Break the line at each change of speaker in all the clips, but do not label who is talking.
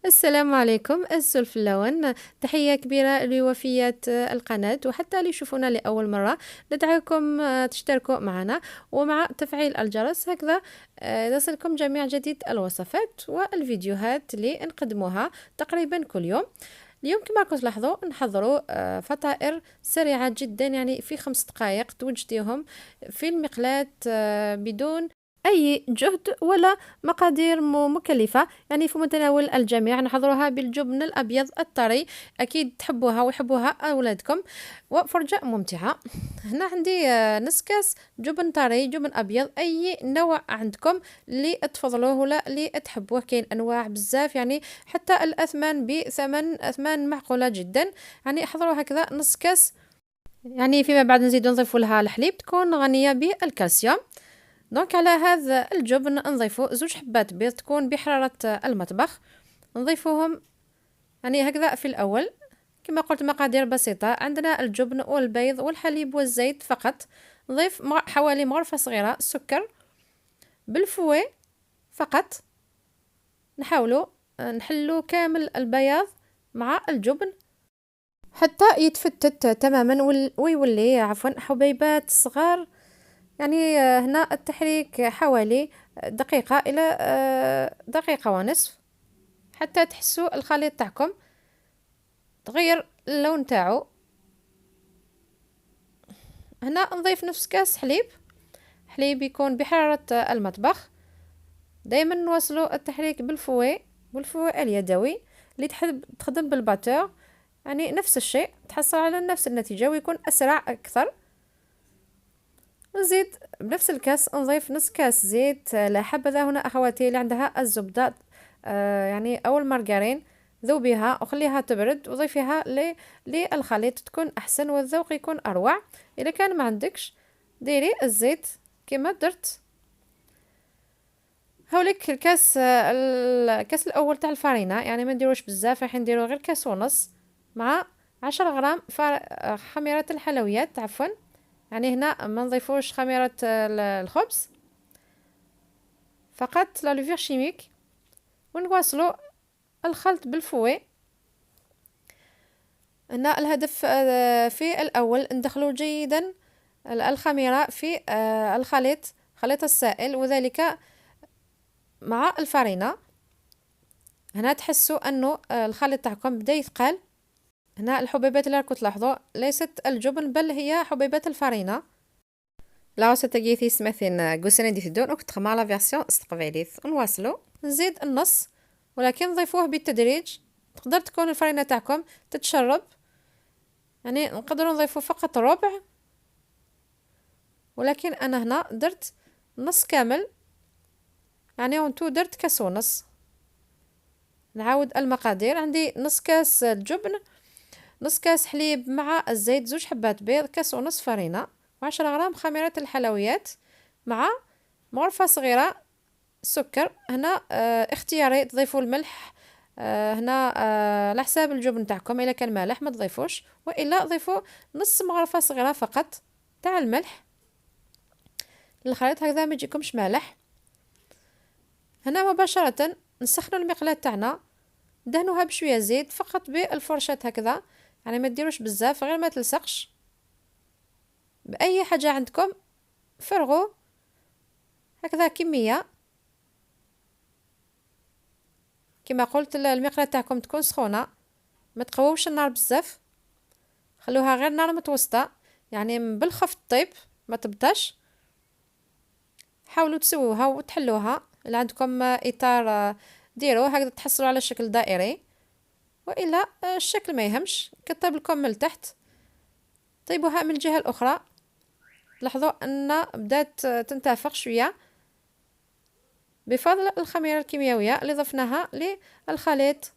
السلام عليكم السلفلون. تحية كبيرة لوفيات القناة وحتى اللي يشوفونا لأول مرة. ندعوكم تشتركوا معنا ومع تفعيل الجرس، هكذا يصلكم جميع جديد الوصفات والفيديوهات اللي نقدموها تقريبا كل يوم. اليوم كما راكم تلاحظوا نحضروا فطائر سريعة جدا، يعني في 5 دقائق توجديهم في المقلاة بدون أي جهد ولا مقادير مكلفة، يعني في متناول الجميع. نحضروها بالجبن الأبيض الطري، أكيد تحبوها ويحبوها أولادكم، وفرجة ممتعة. هنا عندي نص كاس جبن طري، جبن أبيض أي نوع عندكم اللي تفضلوه ولا اللي تحبوه، كاين أنواع بزاف، يعني حتى الأثمان أثمان معقولة جدا. يعني احضروا هكذا نص كاس، يعني فيما بعد نزيد نضيف لها الحليب تكون غنية بالكالسيوم. دونك على هذا الجبن نضيفو 2 حبات بيض تكون بحرارة المطبخ، نضيفوهم يعني هكذا في الأول. كما قلت مقادير بسيطة، عندنا الجبن والبيض والحليب والزيت فقط. نضيف حوالي مغرفة صغيرة سكر بالفوي فقط. نحاولوا نحلو كامل البياض مع الجبن حتى يتفتت تماما ويولي حبيبات صغار. يعني هنا التحريك حوالي دقيقة إلى دقيقة ونصف حتى تحسوا الخليط تاعكم تغير اللون تاعو. هنا نضيف نص كاس حليب يكون بحرارة المطبخ. دايما نواصلوا التحريك بالفوي اليدوي. اللي تحب تخدم بالباتور يعني نفس الشيء تحصل على نفس النتيجة ويكون أسرع أكثر. نزيد بنفس الكاس نضيف نص كاس زيت. لا حبذا هنا أخواتي اللي عندها الزبدة يعني أو المارغرين، ذوبيها وخليها تبرد وضيفيها للخليط تكون أحسن والذوق يكون أروع. إذا كان ما عندكش ديري الزيت كما درت. هاوليك الكاس الكاس الأول تاع الفرينة، يعني ما نديروش بزاف، راح نديرو غير كاس ونص مع 10 غرام خميرة الحلويات عفوا. يعني هنا ما نضيفوش خميرة الخبز، فقط لا لوفير شيميك. ونواصلوا الخلط بالفوي. هنا الهدف في الأول ندخلوا جيدا الخميرة في خليط السائل، وذلك مع الفرينة. هنا تحسوا أنه الخليط تاعكم بدا يثقل. هنا الحبيبات اللي راكم تلاحظوا ليست الجبن بل هي حبيبات الفرينة. لا ستجيثي سمثين قوسنا دي تدون اكتخ مع لا فيرسيون استقباليث. نواصلوا نزيد النص ولكن نضيفوه بالتدريج. تقدر تكون الفرينة تاعكم تتشرب، يعني نقدروا نضيفوا فقط ربع، ولكن انا هنا درت نص كامل، يعني وانتو درت كاس ونص. نعاود المقادير، عندي نص كاس الجبن، نص كاس حليب مع الزيت، 2 حبات بيض، كاس ونص فرينة، و10 غرام خميرة الحلويات مع مغرفة صغيرة سكر. هنا اختياري، تضيفوا الملح هنا على حساب الجبن تاعكم، الا كان مالح ما تضيفوش، والا ضيفوا نص مغرفة صغيرة فقط تاع الملح للخليط هكذا ما يجيكمش مالح. هنا مباشرة نسخنوا المقلاة تاعنا، دهنوها بشوية زيت فقط بالفرشاة هكذا، يعني ما ديروش بزاف غير ما تلصقش. بأي حاجة عندكم فرغوا هكذا كمية. كما قلت المقلاة تاعكم تكون سخونة، ما تقووش النار بزاف، خلوها غير نار متوسطة، يعني بالخف طيب ما تبطاش. حاولوا تسووها وتحلوها. اللي عندكم اطار ديروه هكذا تحصلوا على شكل دائري، والا الشكل ما يهمش كطيب لكم من التحت. طيبوها من الجهة الاخرى. لاحظوا ان بدات تنتفخ شويه بفضل الخميرة الكيميائية اللي ضفناها للخليط.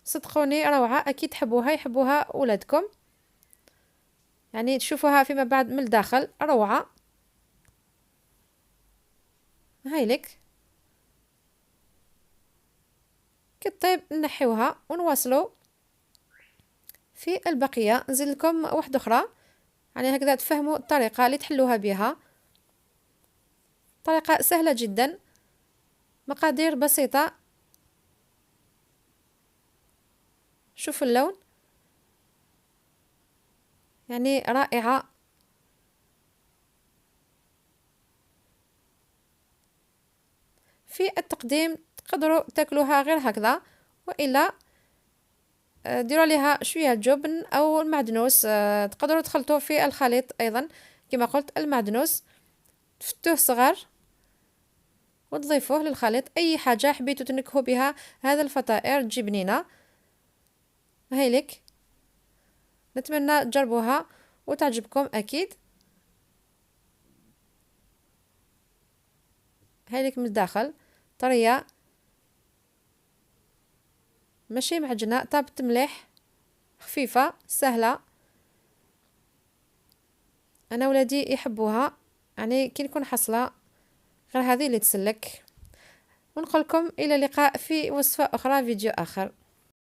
صدقوني روعة، اكيد يحبوها اولادكم، يعني تشوفوها فيما بعد من الداخل روعة. هايلك كطيب نحيوها ونواصلوا في البقية. نزيد لكم واحدة أخرى، يعني هكذا تفهموا الطريقة اللي تحلوها بها. طريقة سهلة جدا، مقادير بسيطة، شوفوا اللون يعني رائعة. في التقديم تقدروا تاكلوها غير هكذا، والا ديروا عليها شويه جبن او المعدنوس. تقدروا تخلطوه في الخليط ايضا كما قلت المعدنوس، تفتوه صغار وتضيفوه للخليط. اي حاجه حبيتوا تنكهوا بها هذا الفطائر تجي بنينه. هايلك، نتمنى تجربوها وتعجبكم اكيد. هايلك من الداخل طريه، ماشي معجنه، طابت مليح، خفيفه سهله. انا ولادي يحبوها، يعني كي نكون حصله غير هذه اللي تسلك. ونقولكم الى اللقاء في وصفه اخرى، فيديو اخر.